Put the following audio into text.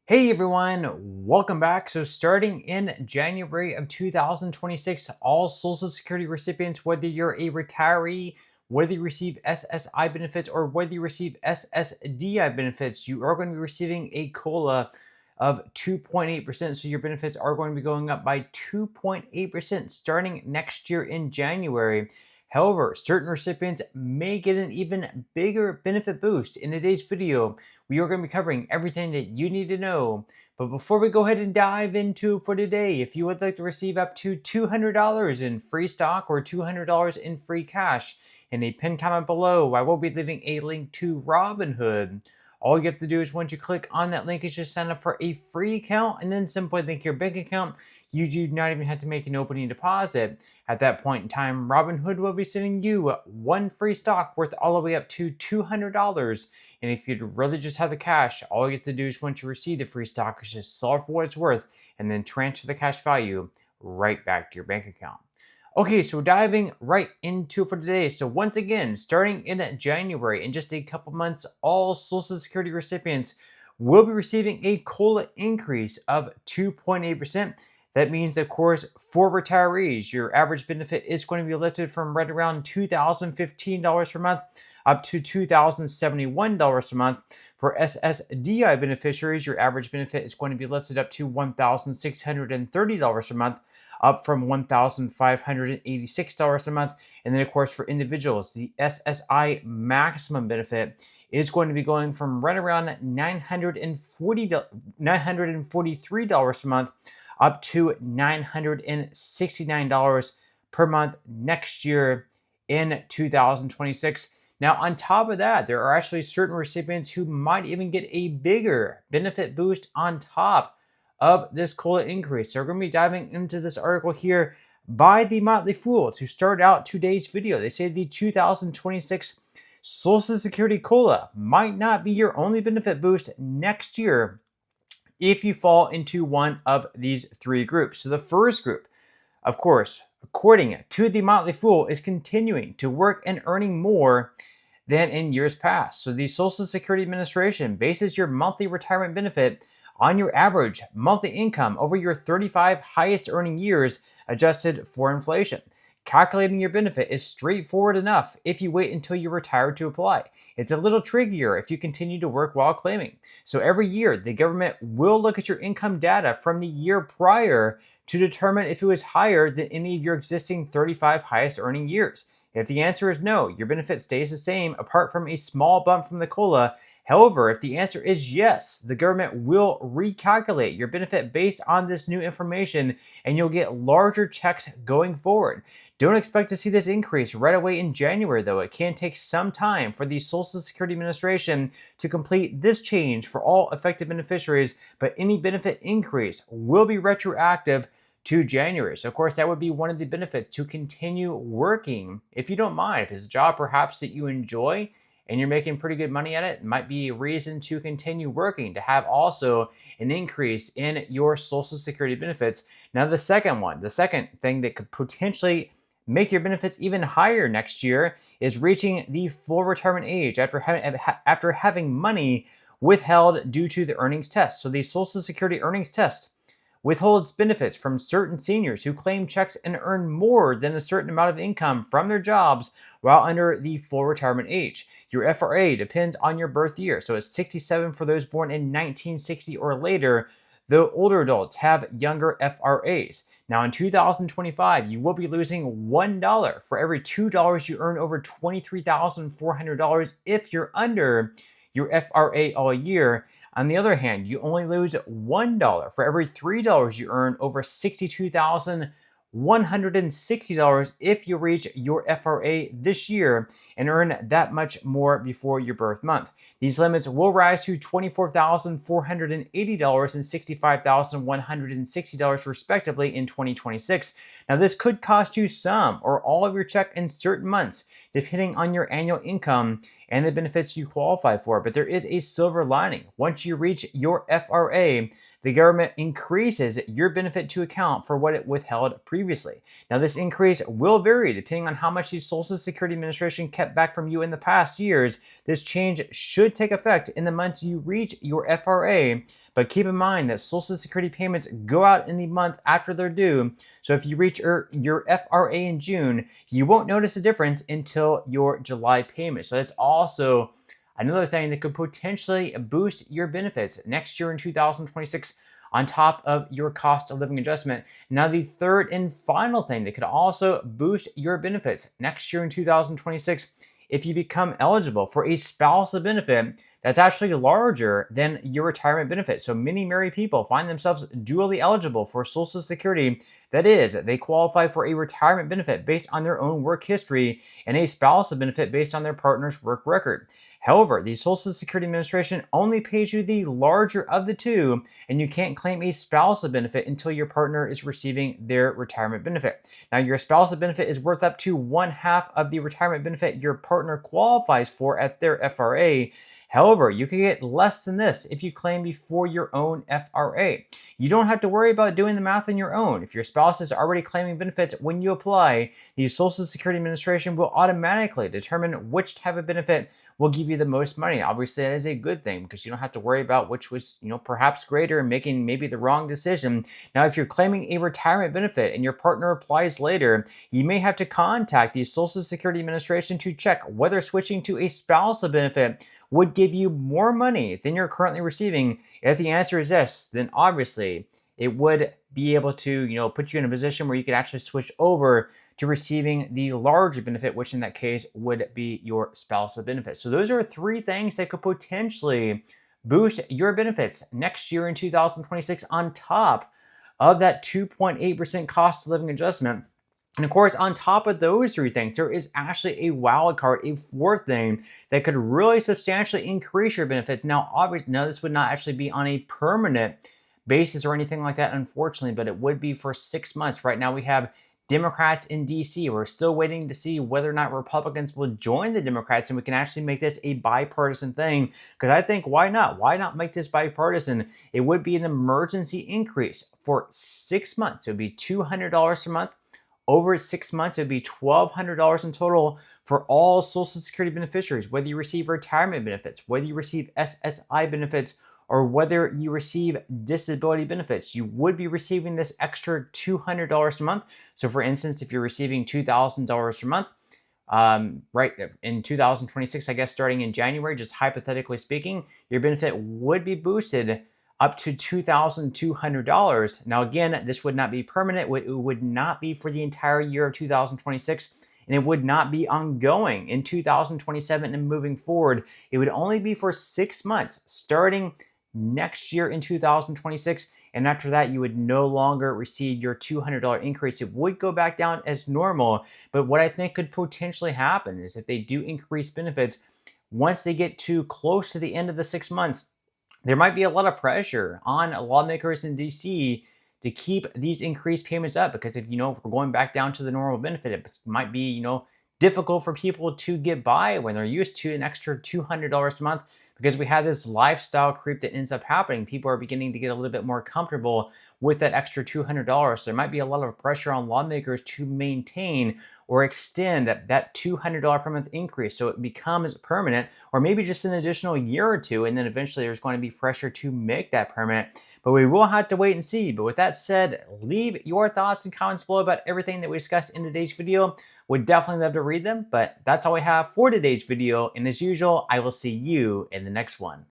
Hey everyone, welcome back. So starting in January of 2026, all Social Security recipients, whether you're a retiree, whether you receive SSI benefits, or whether you receive SSDI benefits, you are going to be receiving a COLA of 2.8%. So your benefits are going to be going up by 2.8% starting next year in January. However, certain recipients may get an even bigger benefit boost. In today's video, we are going to be covering everything that you need to know. But before we go ahead and dive into for today, if you would like to receive up to $200 in free stock or $200 in free cash, in a pinned comment below, I will be leaving a link to Robinhood. All you have to do is once you click on that link is just sign up for a free account and then simply link your bank account. You do not even have to make an opening deposit. At that point in time, Robinhood will be sending you one free stock worth all the way up to $200. And if you'd rather just have the cash, all you have to do is once you receive the free stock is just sell it for what it's worth and then transfer the cash value right back to your bank account. Okay, so diving right into it for today. So once again, starting in January, in just a couple months, all Social Security recipients will be receiving a COLA increase of 2.8%. That means, of course, for retirees, your average benefit is going to be lifted from right around $2,015 per month up to $2,071 a month. For SSDI beneficiaries, your average benefit is going to be lifted up to $1,630 a month, up from $1,586 a month. And then, of course, for individuals, the SSI maximum benefit is going to be going from right around $943 a month up to $969 per month next year in 2026. Now, on top of that, there are actually certain recipients who might even get a bigger benefit boost on top of this COLA increase. So we're going to be diving into this article here by the Motley Fool to start out today's video. They say the 2026 Social Security COLA might not be your only benefit boost next year if you fall into one of these three groups. So the first group, of course, according to the Motley Fool, is continuing to work and earning more than in years past. So the Social Security Administration bases your monthly retirement benefit on your average monthly income over your 35 highest earning years adjusted for inflation. Calculating your benefit is straightforward enough if you wait until you retire to apply. It's a little trickier if you continue to work while claiming. So every year, the government will look at your income data from the year prior to determine if it was higher than any of your existing 35 highest earning years. If the answer is no, your benefit stays the same apart from a small bump from the COLA. However, if the answer is yes, the government will recalculate your benefit based on this new information and you'll get larger checks going forward. Don't expect to see this increase right away in January, though. It can take some time for the Social Security Administration to complete this change for all affected beneficiaries, but any benefit increase will be retroactive to January. So, of course, that would be one of the benefits to continue working if you don't mind. If it's a job perhaps that you enjoy and you're making pretty good money at it, might be a reason to continue working, to have also an increase in your Social Security benefits. Now, the second thing that could potentially make your benefits even higher next year is reaching the full retirement age after having money withheld due to the earnings test. So the Social Security earnings test withholds benefits from certain seniors who claim checks and earn more than a certain amount of income from their jobs while under the full retirement age. Your FRA depends on your birth year, so it's 67 for those born in 1960 or later, though older adults have younger FRAs. Now, in 2025, you will be losing $1 for every $2 you earn over $23,400 if you're under your FRA all year. On the other hand, you only lose $1 for every $3 you earn over $62,160 if you reach your FRA this year and earn that much more before your birth month. These limits will rise to $24,480 and $65,160 respectively in 2026. Now, this could cost you some or all of your check in certain months, depending on your annual income and the benefits you qualify for. But there is a silver lining. Once you reach your FRA, the government increases your benefit to account for what it withheld previously. Now, this increase will vary depending on how much the Social Security Administration kept back from you in the past years. This change should take effect in the month you reach your FRA, But keep in mind that Social Security payments go out in the month after they're due. So if you reach your FRA in June, you won't notice a difference until your July payment. So that's also another thing that could potentially boost your benefits next year in 2026 on top of your cost of living adjustment. Now, the third and final thing that could also boost your benefits next year in 2026, if you become eligible for a spousal benefit that's actually larger than your retirement benefit. So many married people find themselves dually eligible for Social Security. That is, they qualify for a retirement benefit based on their own work history and a spousal benefit based on their partner's work record. However, the Social Security Administration only pays you the larger of the two, and you can't claim a spousal benefit until your partner is receiving their retirement benefit. Now, your spousal benefit is worth up to 1/2 of the retirement benefit your partner qualifies for at their FRA. However, you can get less than this if you claim before your own FRA. You don't have to worry about doing the math on your own. If your spouse is already claiming benefits when you apply, the Social Security Administration will automatically determine which type of benefit will give you the most money. Obviously, that is a good thing because you don't have to worry about which was, perhaps greater and making maybe the wrong decision. Now, if you're claiming a retirement benefit and your partner applies later, you may have to contact the Social Security Administration to check whether switching to a spousal benefit would give you more money than you're currently receiving. If the answer is yes, then obviously it would be able to, put you in a position where you could actually switch over to receiving the larger benefit, which in that case would be your spousal benefit. So those are three things that could potentially boost your benefits next year in 2026 on top of that 2.8% cost of living adjustment. And of course, on top of those three things, there is actually a wild card, a fourth thing that could really substantially increase your benefits. Now, obviously, this would not actually be on a permanent basis or anything like that, unfortunately, but it would be for 6 months. Right now, we have Democrats in DC. We're still waiting to see whether or not Republicans will join the Democrats and we can actually make this a bipartisan thing. Because I think, why not? Why not make this bipartisan? It would be an emergency increase for 6 months. It would be $200 a month. Over 6 months, it would be $1,200 in total for all Social Security beneficiaries, whether you receive retirement benefits, whether you receive SSI benefits, or whether you receive disability benefits. You would be receiving this extra $200 a month. So for instance, if you're receiving $2,000 a month, right in 2026, I guess starting in January, just hypothetically speaking, your benefit would be boosted up to $2,200. Now, again, this would not be permanent. It would not be for the entire year of 2026, and it would not be ongoing in 2027 and moving forward. It would only be for 6 months, starting next year in 2026. And after that, you would no longer receive your $200 increase. It would go back down as normal. But what I think could potentially happen is if they do increase benefits, once they get too close to the end of the 6 months, there might be a lot of pressure on lawmakers in DC to keep these increased payments up because if we're going back down to the normal benefit, it might be difficult for people to get by when they're used to an extra $200 a month because we have this lifestyle creep that ends up happening. People are beginning to get a little bit more comfortable with that extra $200. So there might be a lot of pressure on lawmakers to maintain or extend that $200 per month increase so it becomes permanent, or maybe just an additional year or two, and then eventually there's going to be pressure to make that permanent. But we will have to wait and see. But with that said, leave your thoughts and comments below about everything that we discussed in today's video. Would definitely love to read them, but that's all we have for today's video. And as usual, I will see you in the next one.